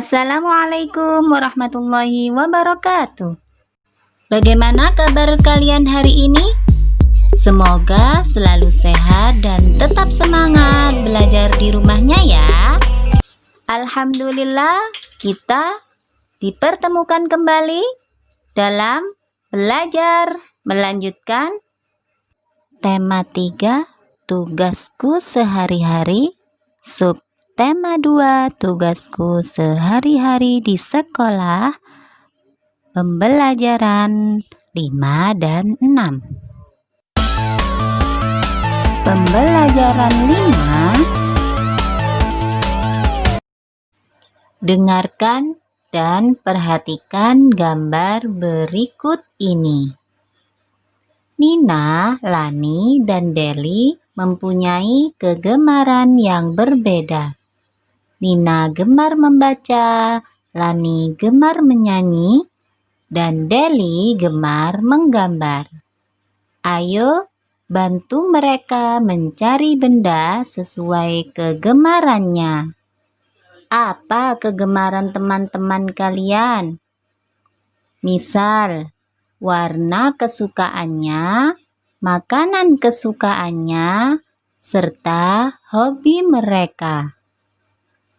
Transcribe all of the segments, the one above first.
Assalamualaikum warahmatullahi wabarakatuh. Bagaimana kabar kalian hari ini? Semoga selalu sehat dan tetap semangat belajar di rumahnya ya. Alhamdulillah, kita dipertemukan kembali dalam belajar melanjutkan tema 3, tugasku sehari-hari, Tema 2, tugasku sehari-hari di sekolah, pembelajaran 5 dan 6. Pembelajaran 5, dengarkan dan perhatikan gambar berikut ini. Nina, Lani, dan Deli mempunyai kegemaran yang berbeda. Nina gemar membaca, Lani gemar menyanyi, dan Deli gemar menggambar. Ayo bantu mereka mencari benda sesuai kegemarannya. Apa kegemaran teman-teman kalian? Misal, warna kesukaannya, makanan kesukaannya, serta hobi mereka.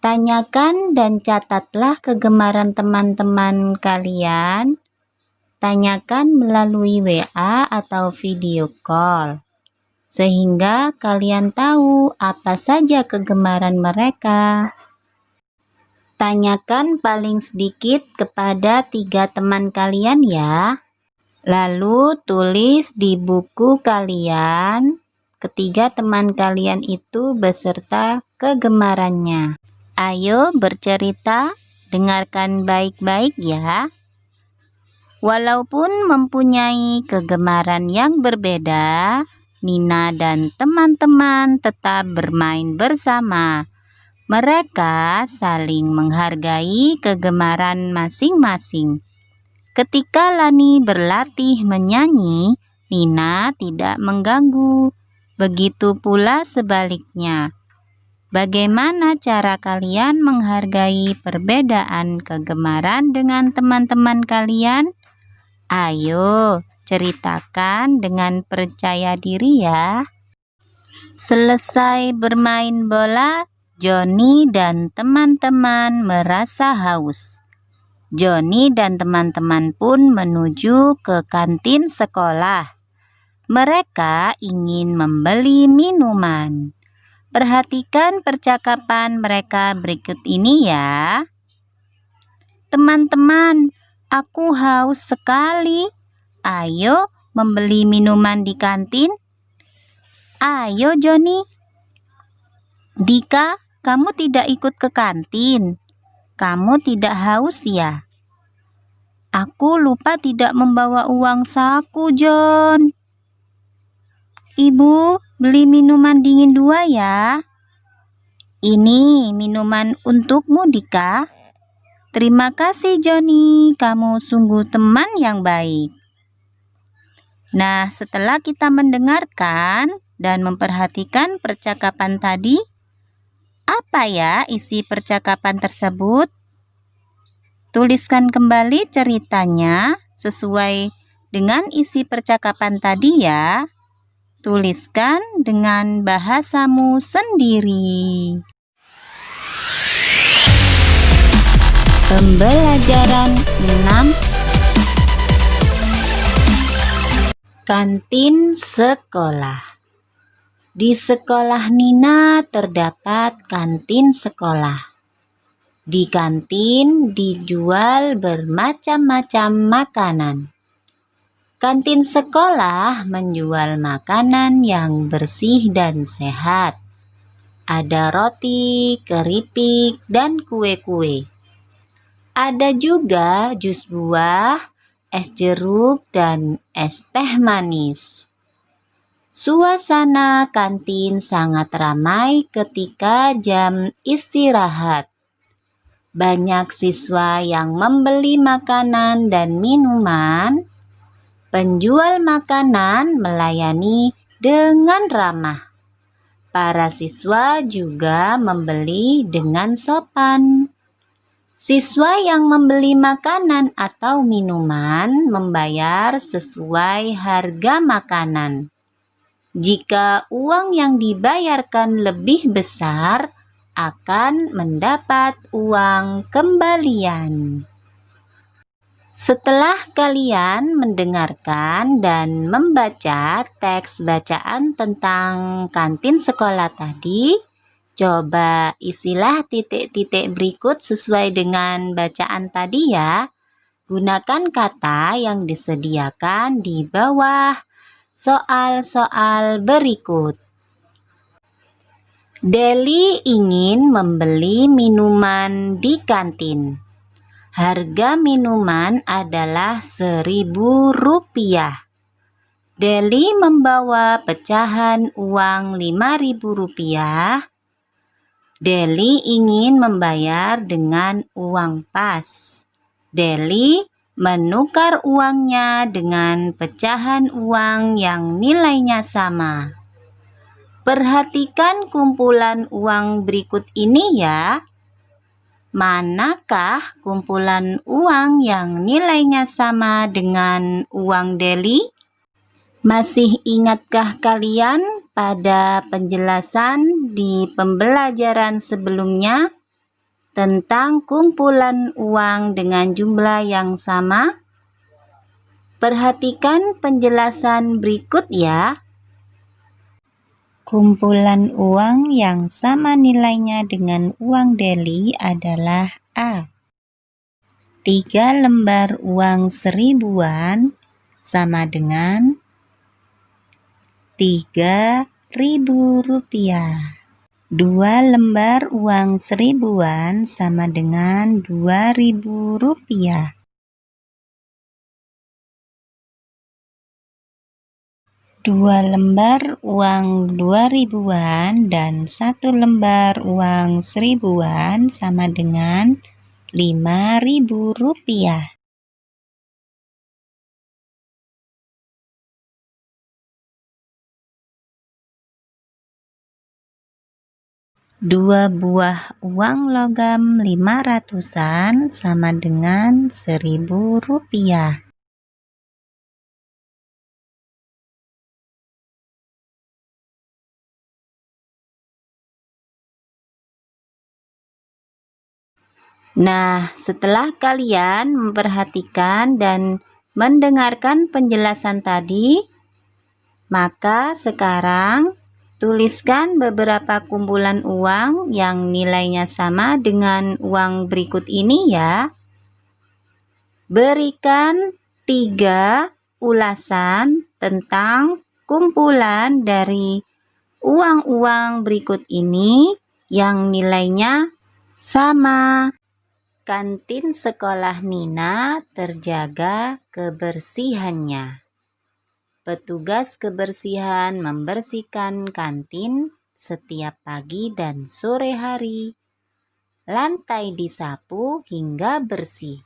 Tanyakan dan catatlah kegemaran teman-teman kalian. Tanyakan melalui WA atau video call, sehingga kalian tahu apa saja kegemaran mereka. Tanyakan paling sedikit kepada 3 teman kalian ya. Lalu tulis di buku kalian ketiga teman kalian itu beserta kegemarannya. Ayo bercerita, dengarkan baik-baik ya. Walaupun mempunyai kegemaran yang berbeda, Nina dan teman-teman tetap bermain bersama. Mereka saling menghargai kegemaran masing-masing. Ketika Lani berlatih menyanyi, Nina tidak mengganggu. Begitu pula sebaliknya. Bagaimana cara kalian menghargai perbedaan kegemaran dengan teman-teman kalian? Ayo, ceritakan dengan percaya diri ya. Selesai bermain bola, Joni dan teman-teman merasa haus. Joni dan teman-teman pun menuju ke kantin sekolah. Mereka ingin membeli minuman. Perhatikan percakapan mereka berikut ini ya. Teman-teman, aku haus sekali. Ayo membeli minuman di kantin. Ayo Joni. Dika, kamu tidak ikut ke kantin. Kamu tidak haus ya? Aku lupa tidak membawa uang saku, John. Ibu, beli minuman dingin 2 ya. Ini minuman untukmu, Dika. Terima kasih, Joni. Kamu sungguh teman yang baik. Nah, setelah kita mendengarkan dan memperhatikan percakapan tadi, apa ya isi percakapan tersebut? Tuliskan kembali ceritanya sesuai dengan isi percakapan tadi ya. Tuliskan dengan bahasamu sendiri. Pembelajaran 6, kantin sekolah. Di sekolah Nina terdapat kantin sekolah. Di kantin dijual bermacam-macam makanan. Kantin sekolah menjual makanan yang bersih dan sehat. Ada roti, keripik, dan kue-kue. Ada juga jus buah, es jeruk, dan es teh manis. Suasana kantin sangat ramai ketika jam istirahat. Banyak siswa yang membeli makanan dan minuman. Penjual makanan melayani dengan ramah. Para siswa juga membeli dengan sopan. Siswa yang membeli makanan atau minuman membayar sesuai harga makanan. Jika uang yang dibayarkan lebih besar, akan mendapat uang kembalian. Setelah kalian mendengarkan dan membaca teks bacaan tentang kantin sekolah tadi, coba isilah titik-titik berikut sesuai dengan bacaan tadi ya. Gunakan kata yang disediakan di bawah soal-soal berikut. Deli ingin membeli minuman di kantin. Harga minuman adalah Rp1.000. Deli membawa pecahan uang Rp5.000. Deli ingin membayar dengan uang pas. Deli menukar uangnya dengan pecahan uang yang nilainya sama. Perhatikan kumpulan uang berikut ini ya. Manakah kumpulan uang yang nilainya sama dengan uang Deli? Masih ingatkah kalian pada penjelasan di pembelajaran sebelumnya tentang kumpulan uang dengan jumlah yang sama? Perhatikan penjelasan berikut ya. Kumpulan uang yang sama nilainya dengan uang Deli adalah A. 3 lembar uang seribuan sama dengan Rp3.000. 2 lembar uang seribuan sama dengan Rp2.000. 2 lembar uang 2000-an dan 1 lembar uang 1000-an sama dengan Rp5.000. Dua buah uang logam 500-an sama dengan Rp1.000. Nah, setelah kalian memperhatikan dan mendengarkan penjelasan tadi, maka sekarang tuliskan beberapa kumpulan uang yang nilainya sama dengan uang berikut ini ya. Berikan 3 ulasan tentang kumpulan dari uang-uang berikut ini yang nilainya sama. Kantin sekolah Nina terjaga kebersihannya. Petugas kebersihan membersihkan kantin setiap pagi dan sore hari. Lantai disapu hingga bersih.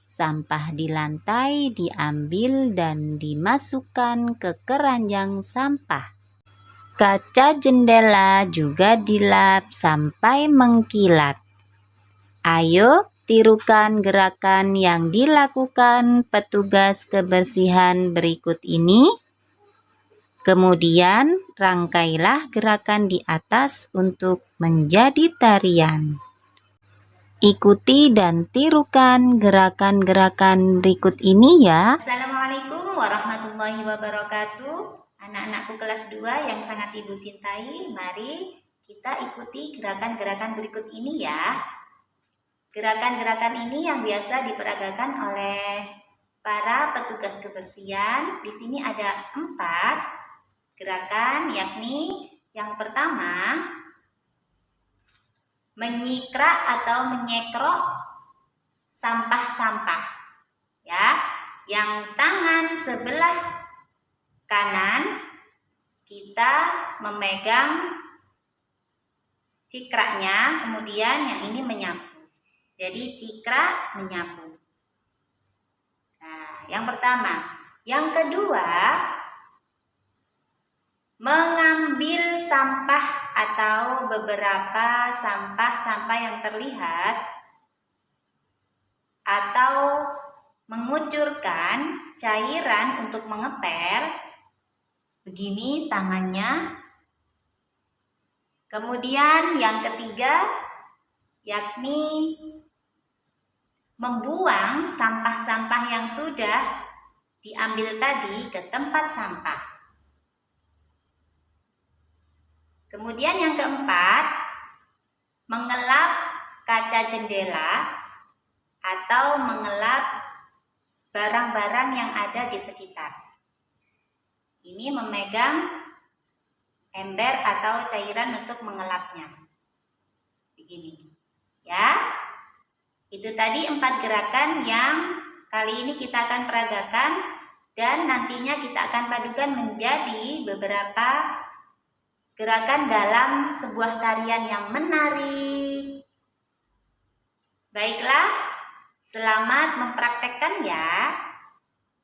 Sampah di lantai diambil dan dimasukkan ke keranjang sampah. Kaca jendela juga dilap sampai mengkilat. Ayo tirukan gerakan yang dilakukan petugas kebersihan berikut ini. Kemudian rangkailah gerakan di atas untuk menjadi tarian. Ikuti dan tirukan gerakan-gerakan berikut ini ya. Assalamualaikum warahmatullahi wabarakatuh. Anak-anakku kelas 2 yang sangat Ibu cintai, mari kita ikuti gerakan-gerakan berikut ini ya. Gerakan-gerakan ini yang biasa diperagakan oleh para petugas kebersihan. Di sini ada 4 gerakan, yakni yang pertama menyikrak atau menyekrok sampah-sampah. Ya, yang tangan sebelah kanan kita memegang cikraknya, kemudian yang ini menyapu. Jadi cikrak menyapu. Nah, yang pertama. Yang kedua, mengambil sampah atau beberapa sampah-sampah yang terlihat atau mengucurkan cairan untuk mengepel. Begini tangannya. Kemudian yang ketiga, yakni membuang sampah-sampah yang sudah diambil tadi ke tempat sampah. Kemudian yang keempat, mengelap kaca jendela atau mengelap barang-barang yang ada di sekitar. Ini memegang ember atau cairan untuk mengelapnya. Begini. Ya. Itu tadi 4 gerakan yang kali ini kita akan peragakan dan nantinya kita akan padukan menjadi beberapa gerakan dalam sebuah tarian yang menarik. Baiklah, selamat mempraktekkan ya.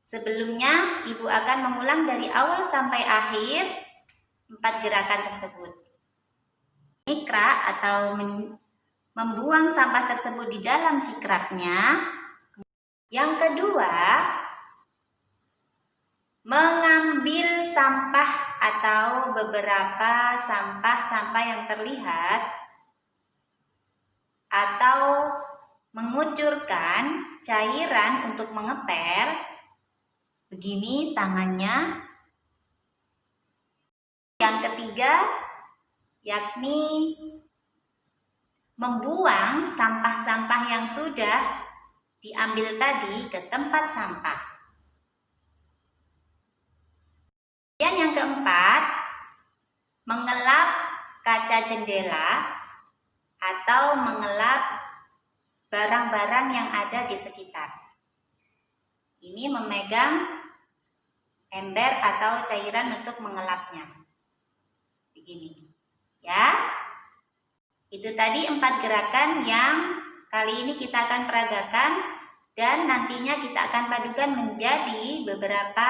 Sebelumnya, Ibu akan mengulang dari awal sampai akhir 4 gerakan tersebut. Menyikra atau membuang sampah tersebut di dalam cikrapnya. Yang kedua, mengambil sampah atau beberapa sampah-sampah yang terlihat atau mengucurkan cairan untuk mengepel. Begini tangannya. Yang ketiga, yakni membuang sampah-sampah yang sudah diambil tadi ke tempat sampah. Dan yang keempat, mengelap kaca jendela atau mengelap barang-barang yang ada di sekitar. Ini memegang ember atau cairan untuk mengelapnya. Begini. Ya. Itu tadi 4 gerakan yang kali ini kita akan peragakan dan nantinya kita akan padukan menjadi beberapa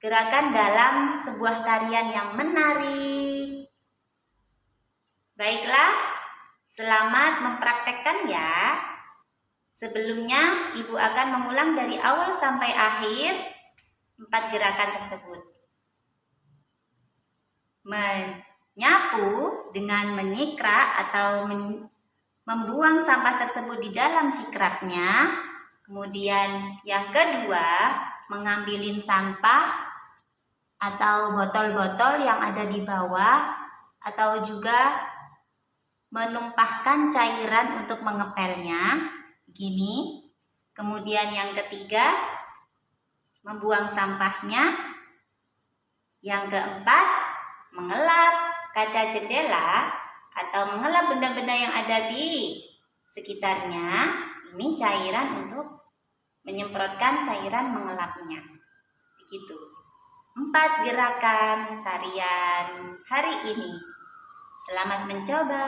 gerakan dalam sebuah tarian yang menarik. Baiklah, selamat mempraktekkan ya. Sebelumnya, Ibu akan mengulang dari awal sampai akhir 4 gerakan tersebut. Menyapu dengan menyikra atau membuang sampah tersebut di dalam cikrapnya. Kemudian yang kedua, mengambilin sampah atau botol-botol yang ada di bawah atau juga menumpahkan cairan untuk mengepelnya. Begini. Kemudian yang ketiga, membuang sampahnya. Yang keempat, mengelap kaca jendela atau mengelap benda-benda yang ada di sekitarnya. Ini cairan untuk menyemprotkan cairan mengelapnya. Begitu. 4 gerakan tarian hari ini. Selamat mencoba.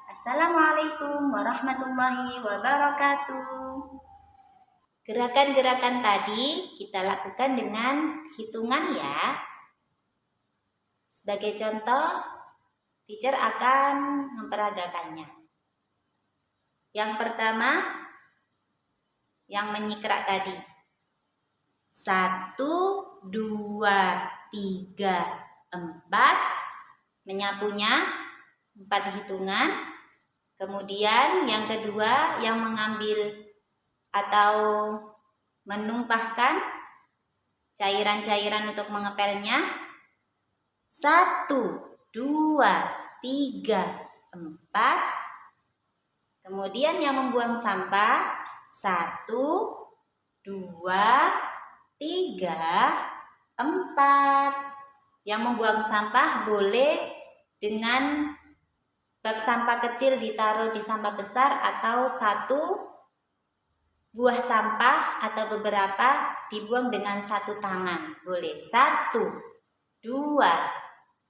Assalamualaikum warahmatullahi wabarakatuh. Gerakan-gerakan tadi kita lakukan dengan hitungan ya. Sebagai contoh, teacher akan memperagakannya. Yang pertama, yang menyikra tadi. 1, 2, 3, 4. Menyapunya 4 hitungan. Kemudian yang kedua, yang mengambil atau menumpahkan cairan-cairan untuk mengepelnya. 1, 2, 3, 4. Kemudian yang membuang sampah 1, 2, 3, 4. Yang membuang sampah boleh dengan bak sampah kecil ditaruh di sampah besar atau 1 buah sampah atau beberapa dibuang dengan 1 tangan. Boleh 1, 2,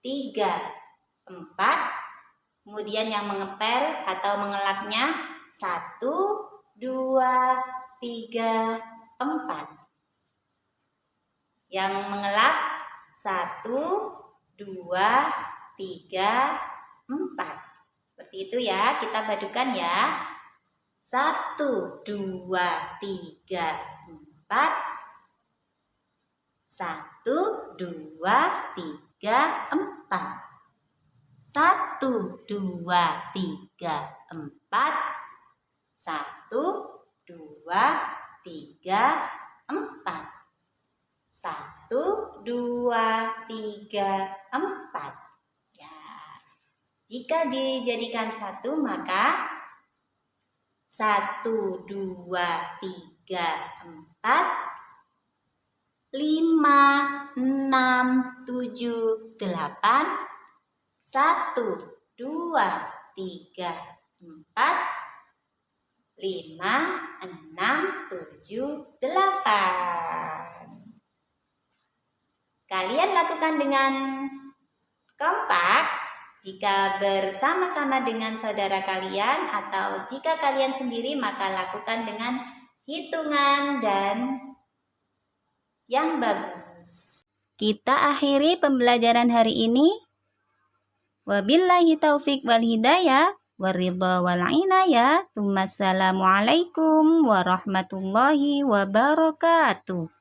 3, 4. Kemudian yang mengepel atau mengelapnya 1, 2, 3, 4. Yang mengelap 1, 2, 3, 4. Seperti itu ya, kita padukan ya. 1, 2, 3, 4. 1, 2, 3, 4. 1, 2, 3, 4. 1, 2, 3, 4. 1, 2, 3, 4. Ya. Jika dijadikan 1, maka 1, 2, 3, 4, 5, 6, 7, 8. 1, 2, 3, 4, 5, 6, 7, 8. Kalian lakukan dengan kompak jika bersama-sama dengan saudara kalian, atau jika kalian sendiri maka lakukan dengan hitungan dan yang bagus. Kita akhiri pembelajaran hari ini. Wabillahi taufik wal hidayah, waridha wal inayah. Assalamualaikum warahmatullahi wabarakatuh.